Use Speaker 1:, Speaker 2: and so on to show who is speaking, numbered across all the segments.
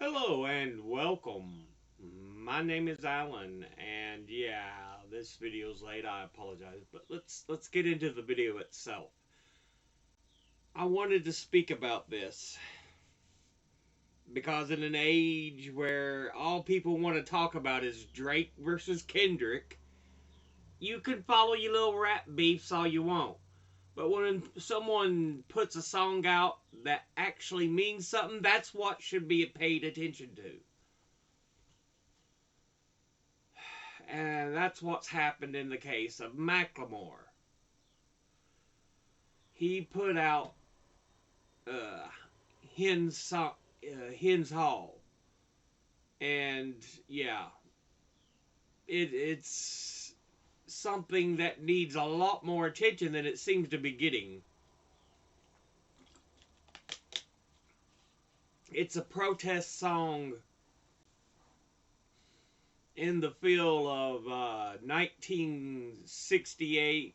Speaker 1: Hello and welcome. My name is Alan, and yeah, this video's late. I apologize, but let's get into the video itself. I wanted to speak about this because in an age where all people want to talk about is Drake versus Kendrick, you can follow your little rap beefs all you want. But when someone puts a song out that actually means something, that's what should be paid attention to. And that's what's happened in the case of Macklemore. He put out uh, Hind's Hall, and yeah, it's something that needs a lot more attention than it seems to be getting. It's a protest song in the feel of 1968.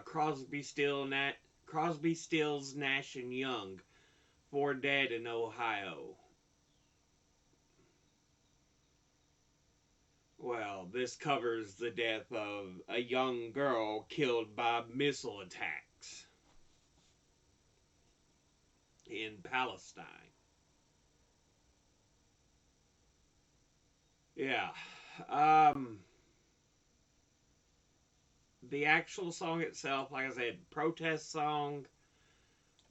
Speaker 1: Crosby, Stills, Nash and Young, Four Dead in Ohio. Well, this covers the death of a young girl killed by missile attacks in Palestine. Yeah. Um, the actual song itself, like I said, protest song,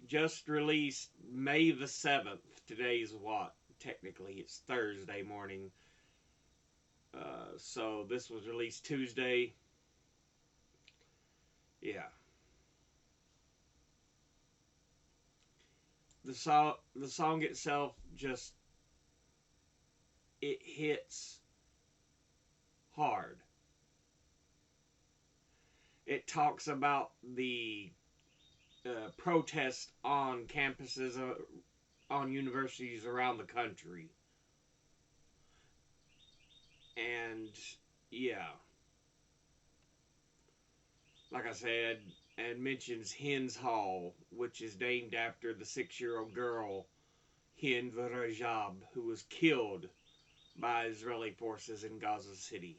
Speaker 1: just released May the 7th. Today's what? Technically, it's Thursday morning. So this was released Tuesday. Yeah. The song itself just it hits hard. It talks about the protest on campuses, on universities around the country. And yeah, like I said, and mentions Hind's Hall, which is named after the 6-year-old girl, Hind Rajab, who was killed by Israeli forces in Gaza City.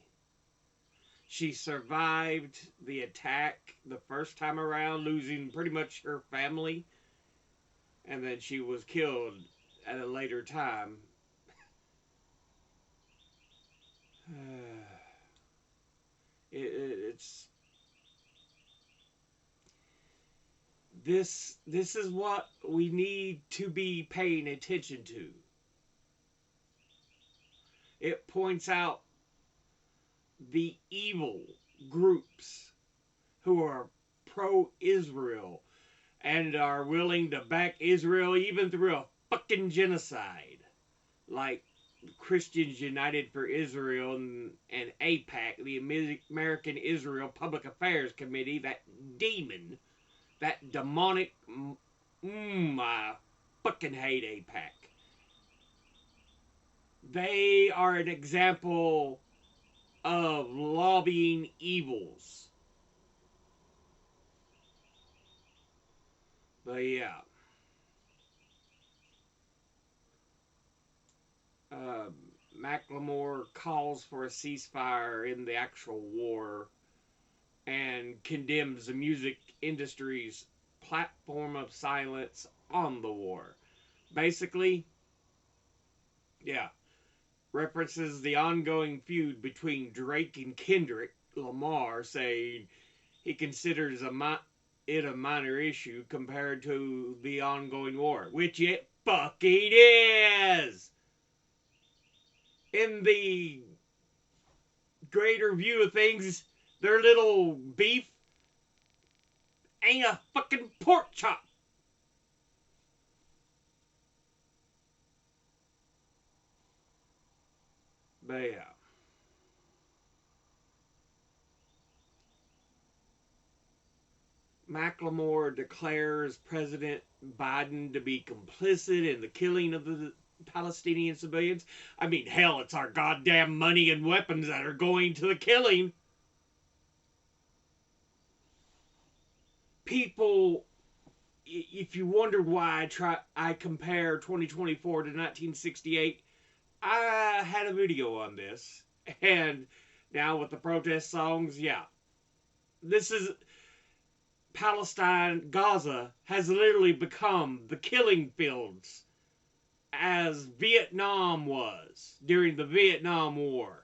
Speaker 1: She survived the attack the first time around, losing pretty much her family, and then she was killed at a later time. It's this is what we need to be paying attention to. It points out the evil groups who are pro-Israel and are willing to back Israel even through a fucking genocide, like Christians United for Israel and APAC, the American Israel Public Affairs Committee, that demon, that demonic. I fucking hate APAC. They are an example of lobbying evils. But yeah. Uh, Macklemore calls for a ceasefire in the actual war and condemns the music industry's platform of silence on the war. Basically, yeah, references the ongoing feud between Drake and Kendrick Lamar, saying he considers it a minor issue compared to the ongoing war, which it fucking is. In the greater view of things, their little beef ain't a fucking pork chop. But yeah. Macklemore declares President Biden to be complicit in the killing of the Palestinian civilians. I mean, hell, it's our goddamn money and weapons that are going to the killing. People if you wondered why I compare 2024 to 1968, I had a video on this. And now with the protest songs, yeah. This is Palestine, Gaza has literally become the killing fields as Vietnam was during the Vietnam War.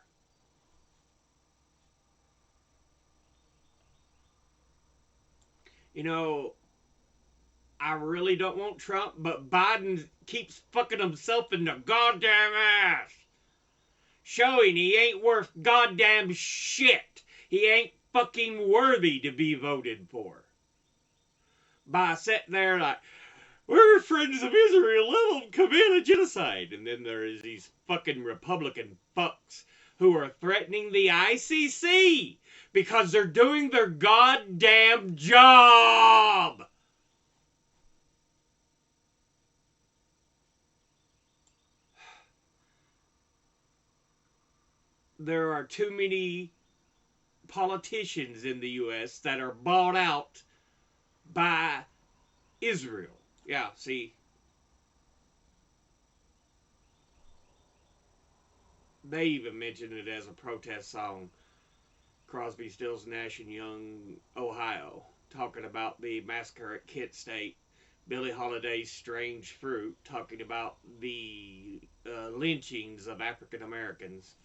Speaker 1: You know, I really don't want Trump, but Biden keeps fucking himself in the goddamn ass, showing he ain't worth goddamn shit. He ain't fucking worthy to be voted for. By sitting there like, we're friends of Israel, let them commit a genocide. And then there's these fucking Republican fucks who are threatening the ICC because they're doing their goddamn job. There are too many politicians in the U.S. that are bought out by Israel. Yeah, see. They even mentioned it as a protest song. Crosby, Stills, Nash and Young, Ohio, talking about the massacre at Kent State. Billie Holiday's Strange Fruit, talking about the lynchings of African Americans.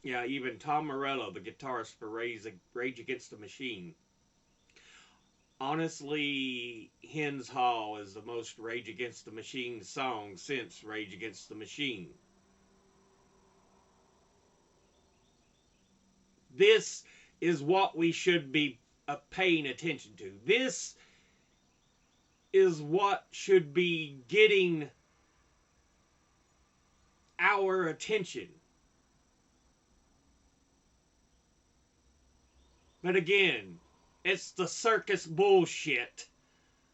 Speaker 1: Yeah, even Tom Morello, the guitarist for Rage Against the Machine. Honestly, Hens Hall is the most Rage Against the Machine song since Rage Against the Machine. This is what we should be paying attention to. This is what should be getting our attention. But again, it's the circus bullshit.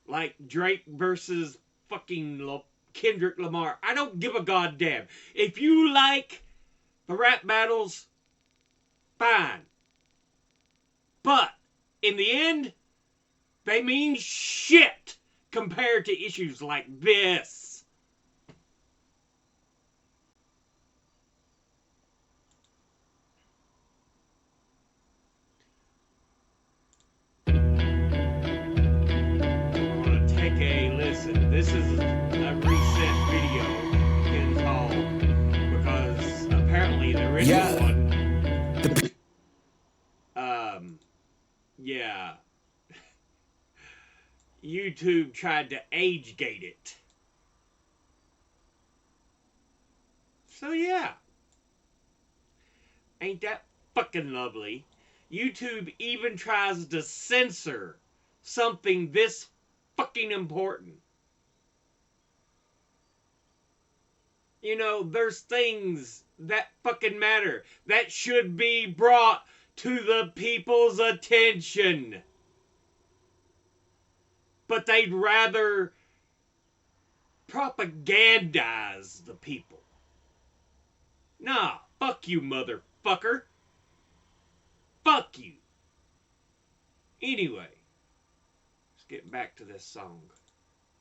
Speaker 1: Like Drake versus fucking Kendrick Lamar. I don't give a goddamn. If you like the rap battles, fine. But in the end, they mean shit compared to issues like this. This is a recent video in Hall because apparently the original one. Yeah. YouTube tried to age gate it. So yeah. Ain't that fucking lovely? YouTube even tries to censor something this fucking important. You know, there's things that fucking matter that should be brought to the people's attention. But they'd rather propagandize the people. Nah, fuck you, motherfucker. Fuck you. Anyway, let's get back to this song.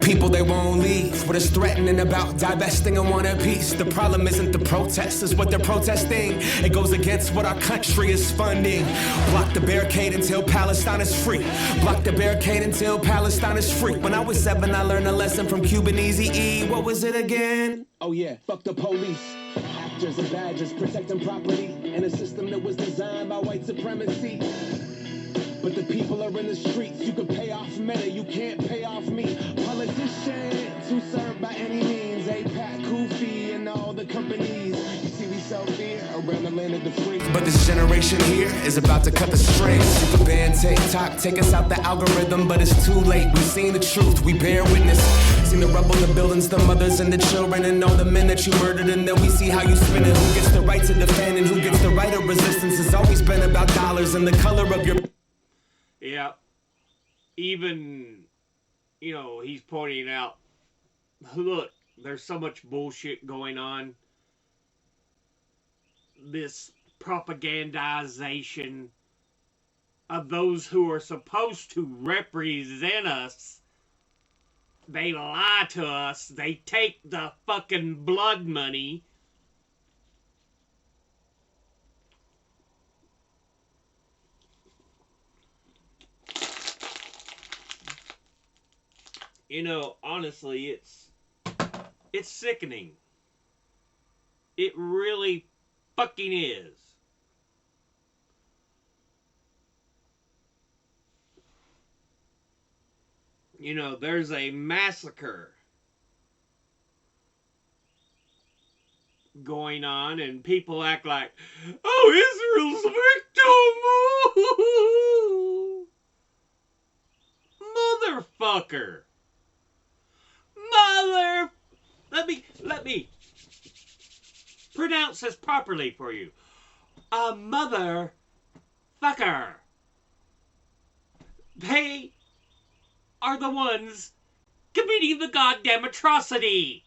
Speaker 2: People, they won't leave. What is threatening about divesting in one piece? The problem isn't the protest, it's what they're protesting. It goes against what our country is funding. Block the barricade until Palestine is free. Block the barricade until Palestine is free. When I was 7, I learned a lesson from Cuban Eazy-E. What was it again?
Speaker 3: Oh yeah, fuck the police. Actors and badges protecting property in a system that was designed by white supremacy. But the people are in the streets. You can pay off Meta, you can't pay off me. Politicians who serve by any means. APAC, Kofi, and all the companies. You see, we sell fear around the land of the free.
Speaker 2: But this generation here is about to cut the strings. Super band, TikTok, take us out the algorithm. But it's too late, we've seen the truth, we bear witness. Seen the rubble, the buildings, the mothers and the children, and all the men that you murdered. And then we see how you spin it. Who gets the right to defend and who gets the right of resistance. It's always been about dollars and the color of your...
Speaker 1: Yeah. Even, you know, he's pointing out, look, there's so much bullshit going on. this propagandization of those who are supposed to represent us. They lie to us. They take the fucking blood money. You know, honestly, it's sickening. It really fucking is. You know, there's a massacre going on, and people act like, oh, Israel's victim! Motherfucker! Mother... Let me pronounce this properly for you. A motherfucker. They are the ones committing the goddamn atrocity.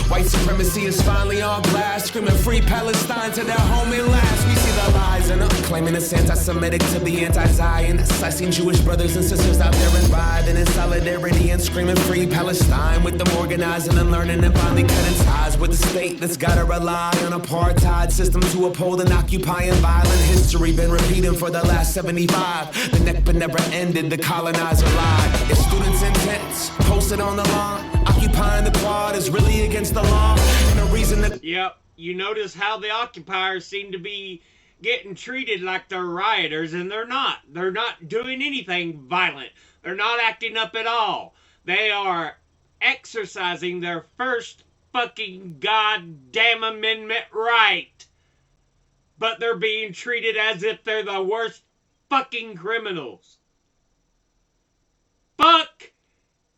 Speaker 2: White supremacy is finally on blast, screaming free Palestine to their home at last. We see the lies and claiming it's anti-Semitic to be anti-Zionist. I seen Jewish brothers and sisters out there and riding in solidarity and screaming free Palestine, with them organizing and learning and finally cutting ties with the state that's gotta rely on apartheid system to uphold an occupying violent history. Been repeating for the last 75. The Nakba never ended, the colonizer lied. It's students' intents posted on the lawn. Occupying the quad is really against the law, and the reason that...
Speaker 1: Yep, you notice how the occupiers seem to be getting treated like they're rioters, and they're not. They're not doing anything violent. They're not acting up at all. They are exercising their first fucking goddamn amendment right. But they're being treated as if they're the worst fucking criminals. Fuck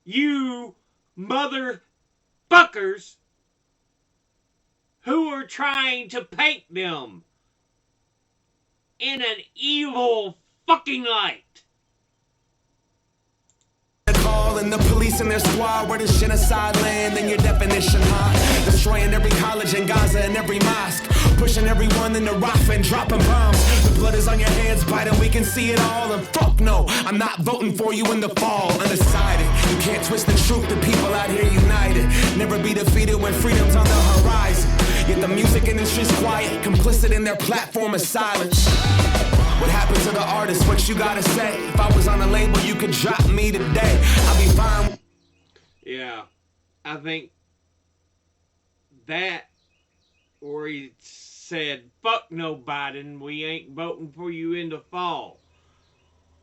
Speaker 1: you, motherfuckers, who are trying to paint them in an evil fucking light.
Speaker 2: And the police and their squad where the genocide land in your definition, huh? Destroying every college in Gaza and every mosque, pushing everyone into Rafah and dropping bombs. The blood is on your hands, Biden, we can see it all. And fuck no, I'm not voting for you in the fall. Undecided, you can't twist the truth, the people out here united. Never be defeated when freedom's on the horizon. Yet the music industry's quiet, complicit in their platform of silence. What happened to the artist? What you gotta say? If I was on a label, you could drop me today. I'll be fine.
Speaker 1: Yeah, I think that where he said, fuck no, Biden, we ain't voting for you in the fall.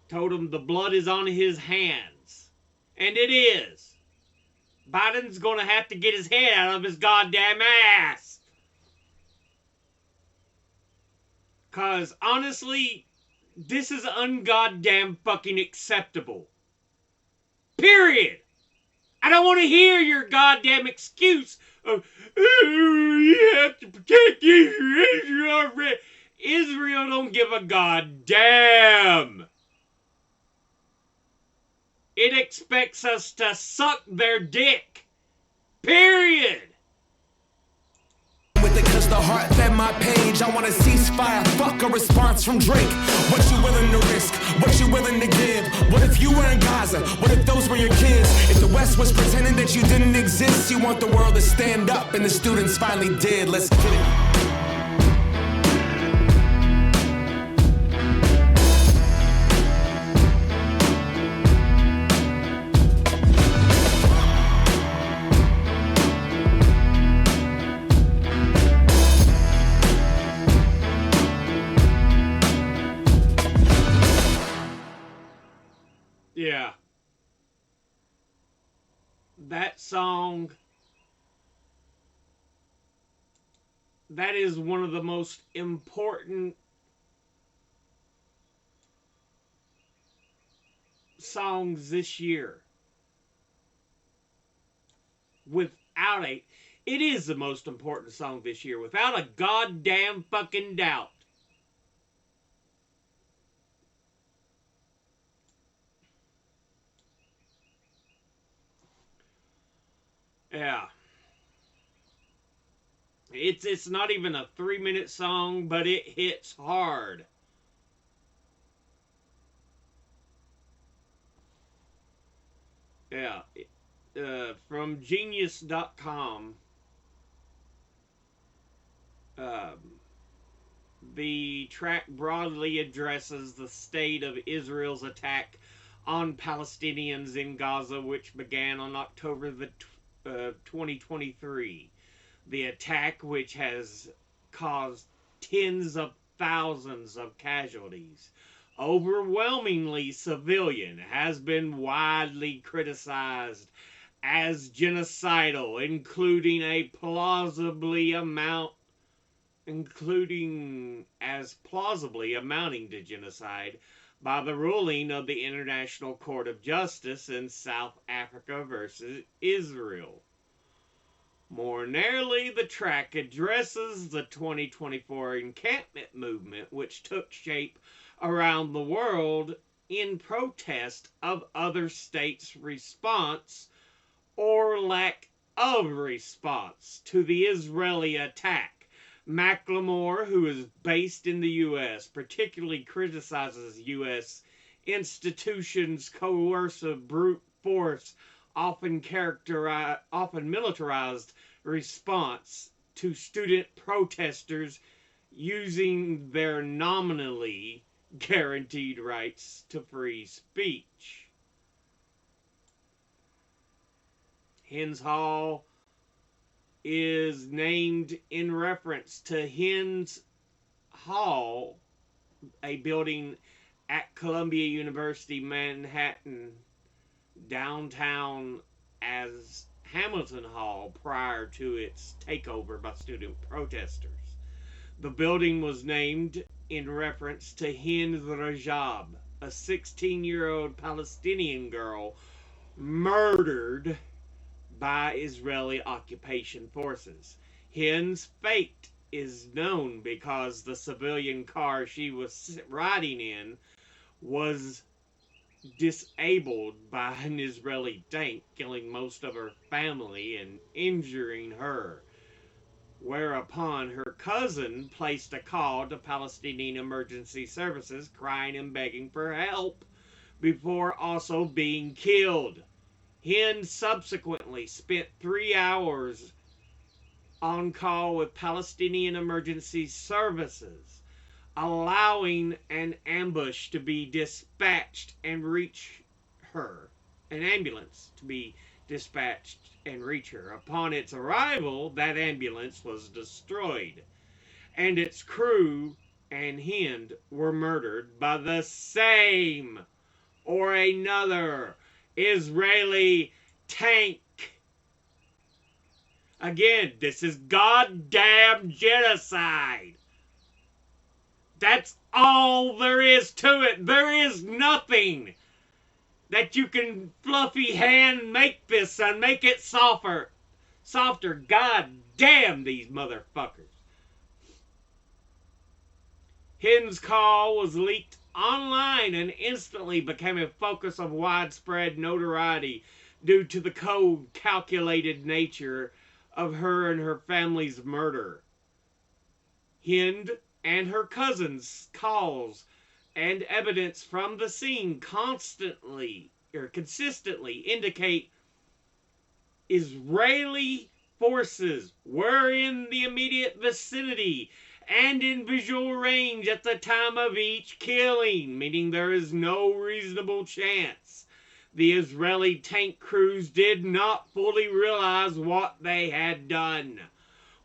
Speaker 1: Told him the blood is on his hands. And it is. Biden's gonna have to get his head out of his goddamn ass. 'Cause honestly, this is ungoddamn fucking acceptable. Period. I don't want to hear your goddamn excuse of, oh, you have to protect Israel. Israel don't give a goddamn. It expects us to suck their dick. Period.
Speaker 2: Cause the heart fed my page. I want a ceasefire, fuck a response from Drake. What you willing to risk? What you willing to give? What if you were in Gaza? What if those were your kids? If the West was pretending that you didn't exist, you want the world to stand up, and the students finally did. Let's get it.
Speaker 1: Yeah. That song, that is one of the most important songs this year. Without it is the most important song this year, without a goddamn fucking doubt. Yeah. It's not even a 3-minute song, but it hits hard. Yeah. From Genius.com, um, the track broadly addresses the state of Israel's attack on Palestinians in Gaza, which began on October 2023. The attack, which has caused tens of thousands of casualties, overwhelmingly civilian, has been widely criticized as genocidal, including as plausibly amounting to genocide by the ruling of the International Court of Justice in South Africa versus Israel. More narrowly, the track addresses the 2024 encampment movement, which took shape around the world in protest of other states' response or lack of response to the Israeli attack. Macklemore, who is based in the U.S., particularly criticizes U.S. institutions' coercive brute force, often militarized response to student protesters using their nominally guaranteed rights to free speech. Hind's Hall is named in reference to Hind's Hall, a building at Columbia University, Manhattan, downtown, as Hamilton Hall prior to its takeover by student protesters. The building was named in reference to Hind Rajab, a 16-year-old Palestinian girl murdered by Israeli occupation forces. Hind's fate is known because the civilian car she was riding in was disabled by an Israeli tank, killing most of her family and injuring her. Whereupon her cousin placed a call to Palestinian emergency services, crying and begging for help, before also being killed. Hind subsequently spent 3 hours on call with Palestinian emergency services, allowing an ambush to be dispatched and reach her, an ambulance to be dispatched and reach her. Upon its arrival, that ambulance was destroyed, and its crew and Hind were murdered by the same or another Israeli tank. Again, this is goddamn genocide. That's all there is to it. There is nothing that you can fluffy hand make this and make it softer. God damn these motherfuckers. Hind's call was leaked online and instantly became a focus of widespread notoriety due to the cold, calculated nature of her and her family's murder. Hind and her cousin's calls and evidence from the scene consistently indicate Israeli forces were in the immediate vicinity and in visual range at the time of each killing, meaning there is no reasonable chance the Israeli tank crews did not fully realize what they had done.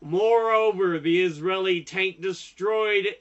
Speaker 1: Moreover, the Israeli tank destroyed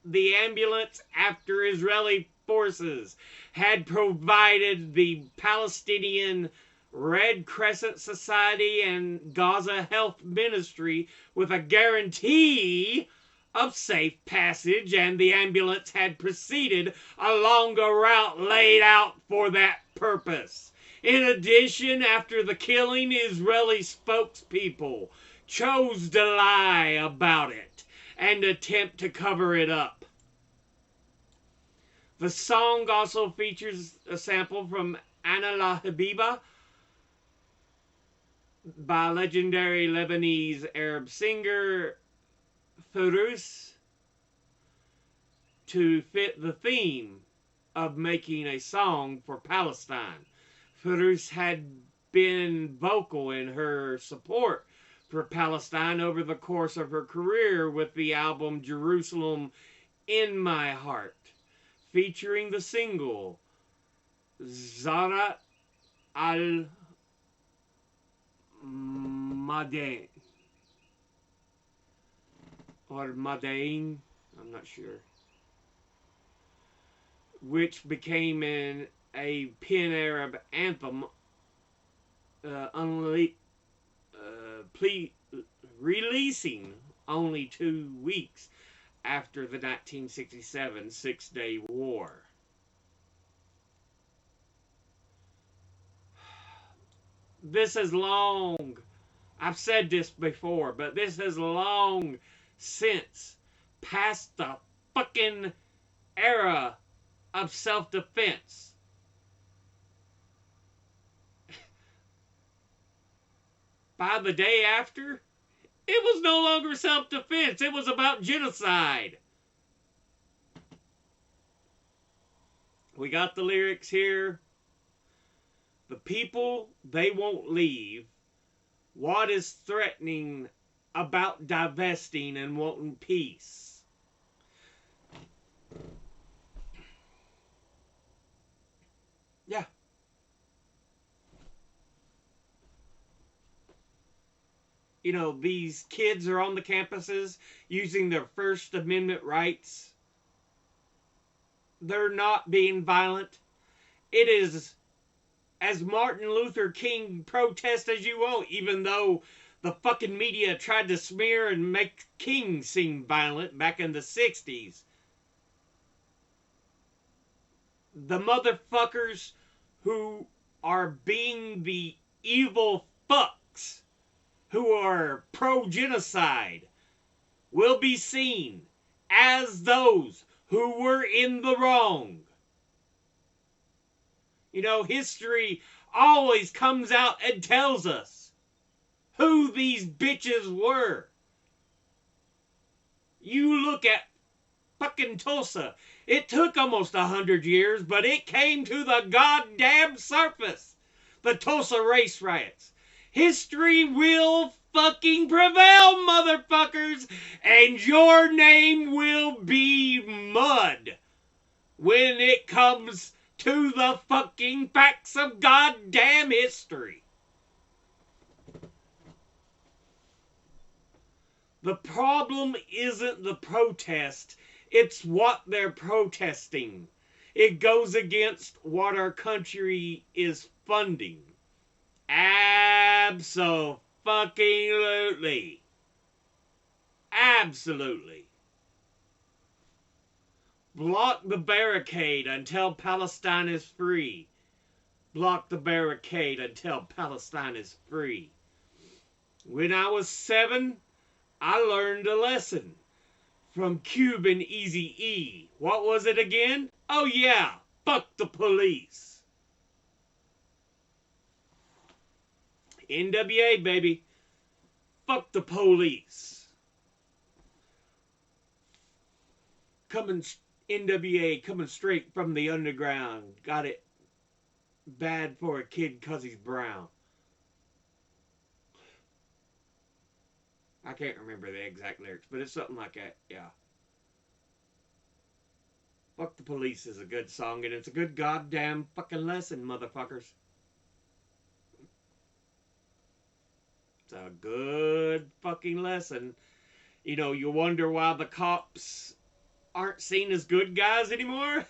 Speaker 1: the ambulance after Israeli forces had provided the Palestinian Red Crescent Society and Gaza Health Ministry with a guarantee of safe passage, and the ambulance had proceeded along a route laid out for that purpose. In addition, after the killing, Israeli spokespeople chose to lie about it and attempt to cover it up. The song also features a sample from Anna La Habiba, by legendary Lebanese Arab singer Furus to fit the theme of making a song for Palestine. Furus had been vocal in her support for Palestine over the course of her career with the album Jerusalem in My Heart, featuring the single Zara al Madain or Madain, I'm not sure, which became a Pan Arab anthem, releasing only 2 weeks after the 1967 Six-Day War. This has long, I've said this before, but this has long since passed the fucking era of self-defense. By the day after, it was no longer self-defense. It was about genocide. We got the lyrics here. The people, they won't leave. What is threatening about divesting and wanting peace? Yeah. You know, these kids are on the campuses using their First Amendment rights. They're not being violent. It is as Martin Luther King protest as you want, even though the fucking media tried to smear and make King seem violent back in the 60s. The motherfuckers who are being the evil fucks who are pro-genocide will be seen as those who were in the wrong. You know, history always comes out and tells us who these bitches were. You look at fucking Tulsa. It took almost 100 years, but it came to the goddamn surface. The Tulsa race riots. History will fucking prevail, motherfuckers, and your name will be mud when it comes to the fucking facts of goddamn history. The problem isn't the protest, it's what they're protesting. It goes against what our country is funding. Absolutely. Absolutely. Block the barricade until Palestine is free. Block the barricade until Palestine is free. When I was 7, I learned a lesson from Cuban Eazy-E. What was it again? Oh yeah, fuck the police. NWA, baby. Fuck the police. NWA coming straight from the underground. Got it bad for a kid 'cause he's brown. I can't remember the exact lyrics, but it's something like that, yeah. Fuck the Police is a good song, and it's a good goddamn fucking lesson, motherfuckers. It's a good fucking lesson. You know, you wonder why the cops aren't seen as good guys anymore?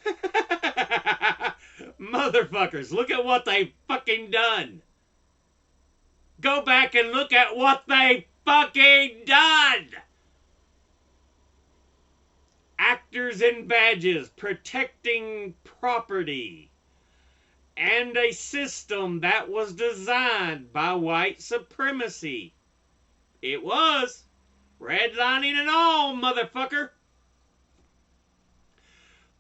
Speaker 1: Motherfuckers, look at what they've fucking done. Go back and look at what they fucking done. Actors in badges protecting property. And a system that was designed by white supremacy. It was. Redlining and all, motherfucker.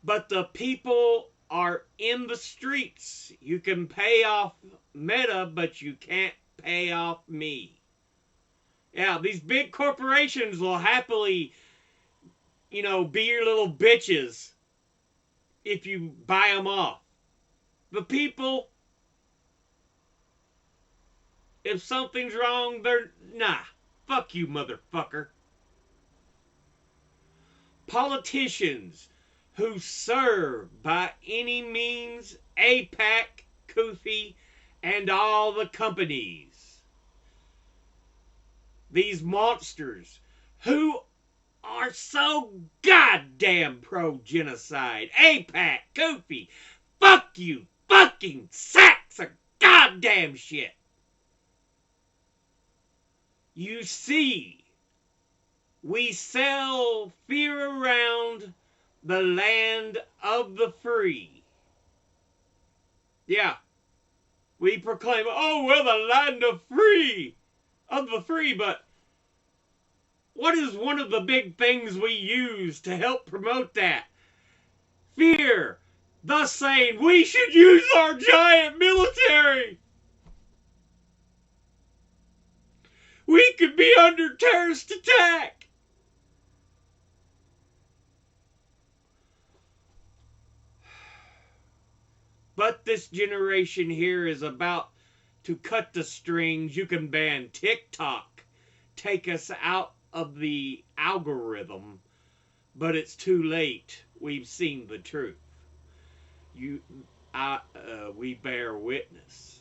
Speaker 1: But the people are in the streets. You can pay off Meta, but you can't pay off me. Yeah, these big corporations will happily, be your little bitches if you buy them off. The people, if something's wrong, they're, nah, fuck you, motherfucker. Politicians who serve by any means APAC, Kofi, and all the companies. These monsters who are so goddamn pro-genocide. APAC, Kofi, fuck you, fucking sacks of goddamn shit. You see, we sell fear around the land of the free. Yeah, we proclaim, oh, we're the land of the free, but what is one of the big things we use to help promote that? Fear. Thus saying, we should use our giant military. We could be under terrorist attack. But this generation here is about to cut the strings. You can ban TikTok, take us out of the algorithm, but it's too late. We've seen the truth. We bear witness.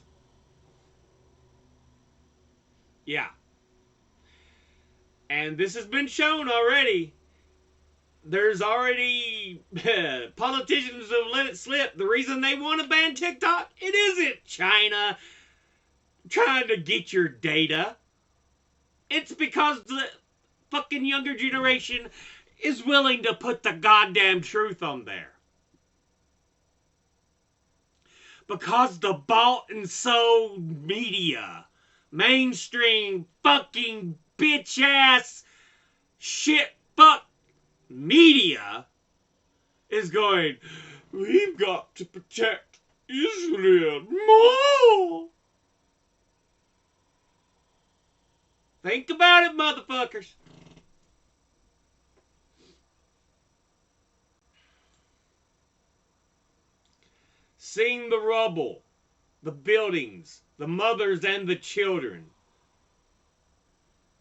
Speaker 1: Yeah. And this has been shown already. There's already politicians who have let it slip. The reason they want to ban TikTok, it isn't China trying to get your data. It's because the fucking younger generation is willing to put the goddamn truth on there. Because the bought and sold media, mainstream fucking bitch ass shit fuck media is going, we've got to protect Israel more. Think about it, motherfuckers. Seeing the rubble, the buildings, the mothers and the children,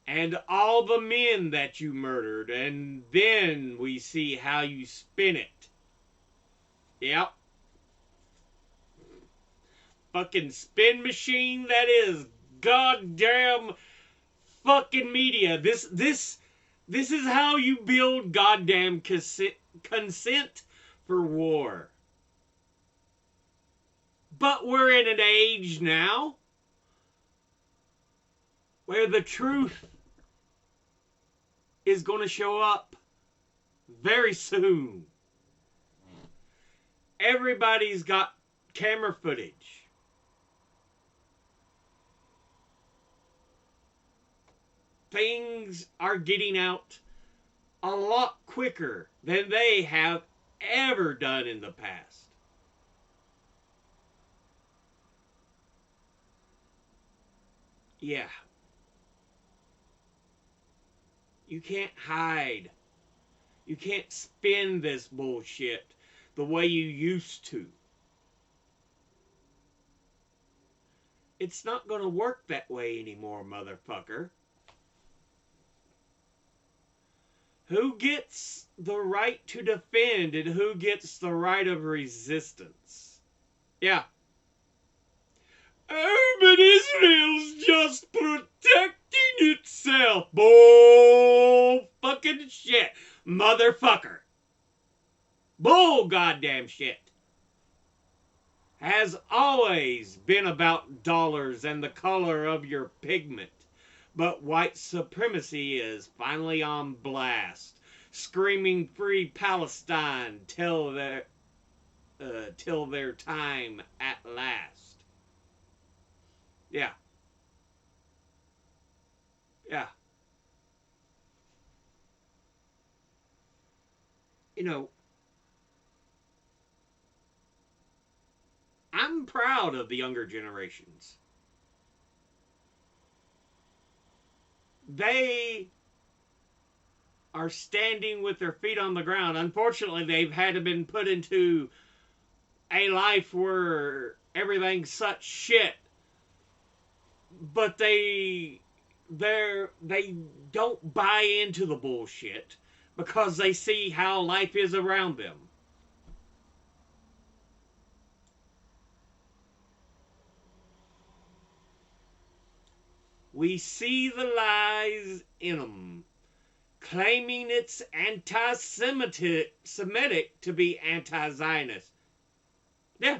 Speaker 1: and all the men that you murdered, and then we see how you spin it. Yep. Fucking spin machine that is goddamn fucking media. This is how you build goddamn consent for war. But we're in an age now where the truth is going to show up very soon. Everybody's got camera footage. Things are getting out a lot quicker than they have ever done in the past. Yeah. You can't hide. You can't spin this bullshit the way you used to. It's not going to work that way anymore, motherfucker. Who gets the right to defend and who gets the right of resistance? Yeah. Oh, but Israel's just protecting itself. Bull fucking shit. Motherfucker. Bull goddamn shit. Has always been about dollars and the color of your pigment. But white supremacy is finally on blast. Screaming free Palestine till their time at last. Yeah. Yeah. You know, I'm proud of the younger generations. they are standing with their feet on the ground. Unfortunately, they've had to been put into a life where everything's such shit, but they don't buy into the bullshit because they see how life is around them. We see the lies in them, claiming it's anti-Semitic to be anti-Zionist. Yeah,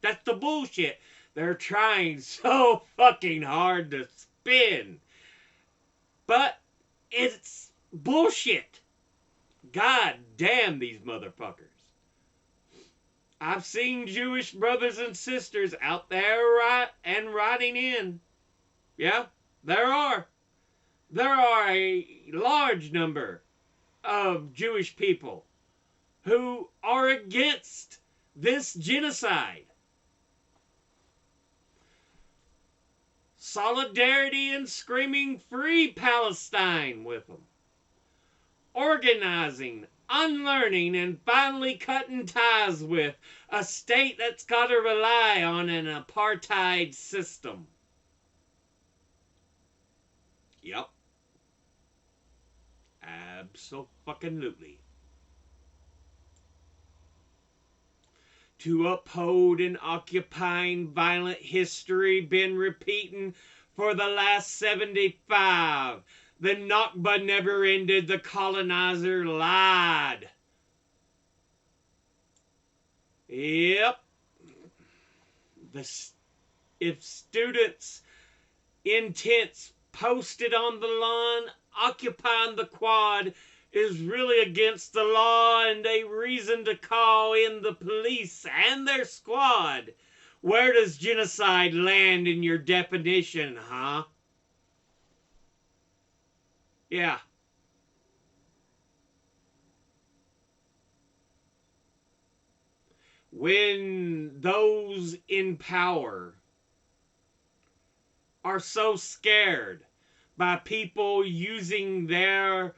Speaker 1: that's the bullshit they're trying so fucking hard to spin. But it's bullshit. God damn these motherfuckers. I've seen Jewish brothers and sisters out there writing in. Yeah, there are. There are a large number of Jewish people who are against this genocide. Solidarity and screaming free Palestine with them. Organizing, unlearning, and finally cutting ties with a state that's got to rely on an apartheid system. Yep. Abso-fucking-lutely. To uphold an occupying violent history been repeating for the last 75. The Nakba never ended, the colonizer lied. Yep. If students' intents posted on the lawn occupying the quad is really against the law and a reason to call in the police and their squad, where does genocide land in your definition, huh? Yeah. When those in power are so scared by people using their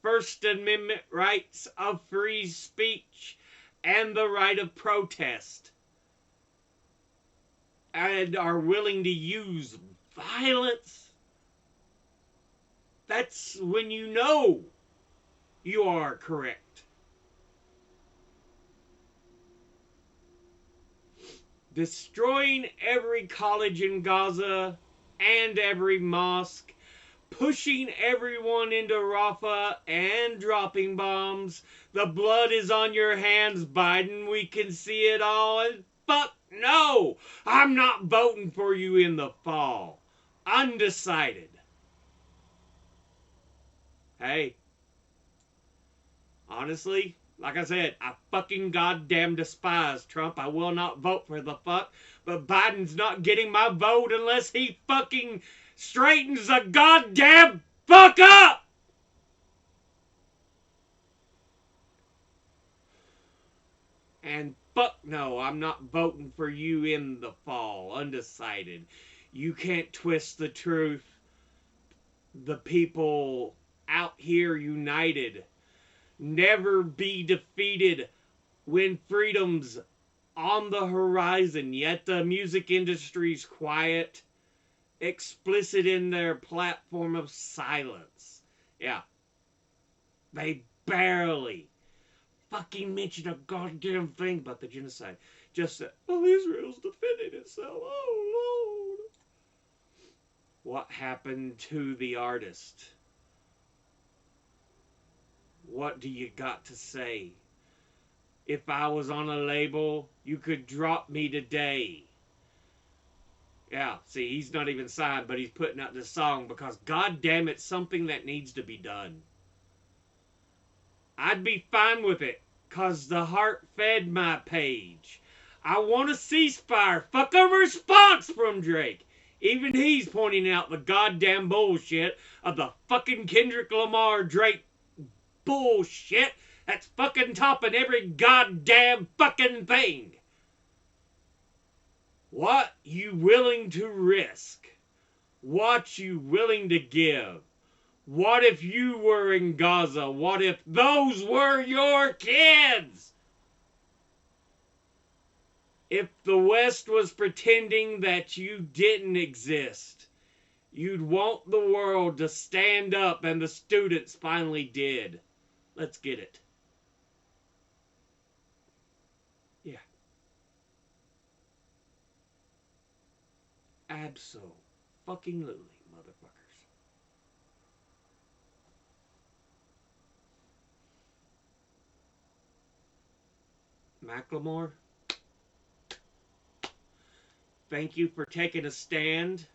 Speaker 1: First Amendment rights of free speech and the right of protest, and are willing to use violence, that's when you know you are correct. Destroying every college in Gaza and every mosque, pushing everyone into Rafah and dropping bombs. The blood is on your hands, Biden. We can see it all. And fuck no! I'm not voting for you in the fall. Undecided. Hey. Honestly, like I said, I fucking goddamn despise Trump. I will not vote for the fuck. But Biden's not getting my vote unless he fucking straightens the goddamn fuck up! And fuck no, I'm not voting for you in the fall. Undecided. You can't twist the truth. The people out here united. Never be defeated when freedom's on the horizon, yet the music industry's quiet, explicit in their platform of silence. Yeah. They barely fucking mention a goddamn thing about the genocide. Just said, oh, Israel's defending itself. Oh, Lord. What happened to the artist? What do you got to say? If I was on a label, you could drop me today. Yeah, see, he's not even signed, but he's putting out this song because, goddamn, it's something that needs to be done. I'd be fine with it, because the heart fed my page. I want a ceasefire. Fuck a response from Drake. Even he's pointing out the goddamn bullshit of the fucking Kendrick Lamar Drake bullshit that's fucking topping every goddamn fucking thing. What you willing to risk? What you willing to give? What if you were in Gaza? What if those were your kids? If the West was pretending that you didn't exist, you'd want the world to stand up, and the students finally did. Let's get it. Yeah. Absolutely, motherfuckers. Macklemore, thank you for taking a stand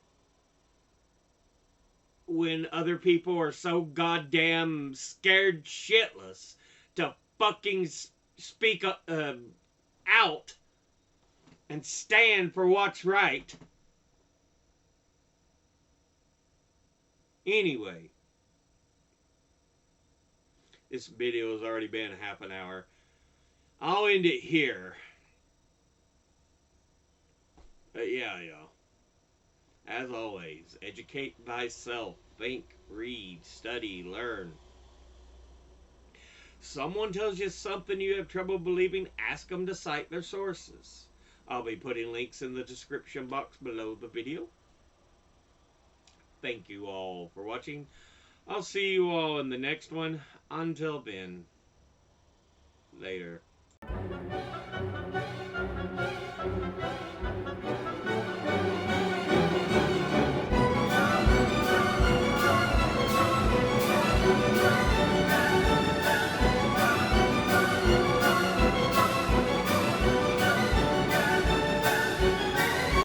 Speaker 1: when other people are so goddamn scared shitless to fucking speak out and stand for what's right. Anyway, this video has already been half an hour. I'll end it here. But yeah, y'all. As always, educate thyself. Think, read, study, learn. Someone tells you something you have trouble believing, ask them to cite their sources. I'll be putting links in the description box below the video. Thank you all for watching. I'll see you all in the next one. Until then, later.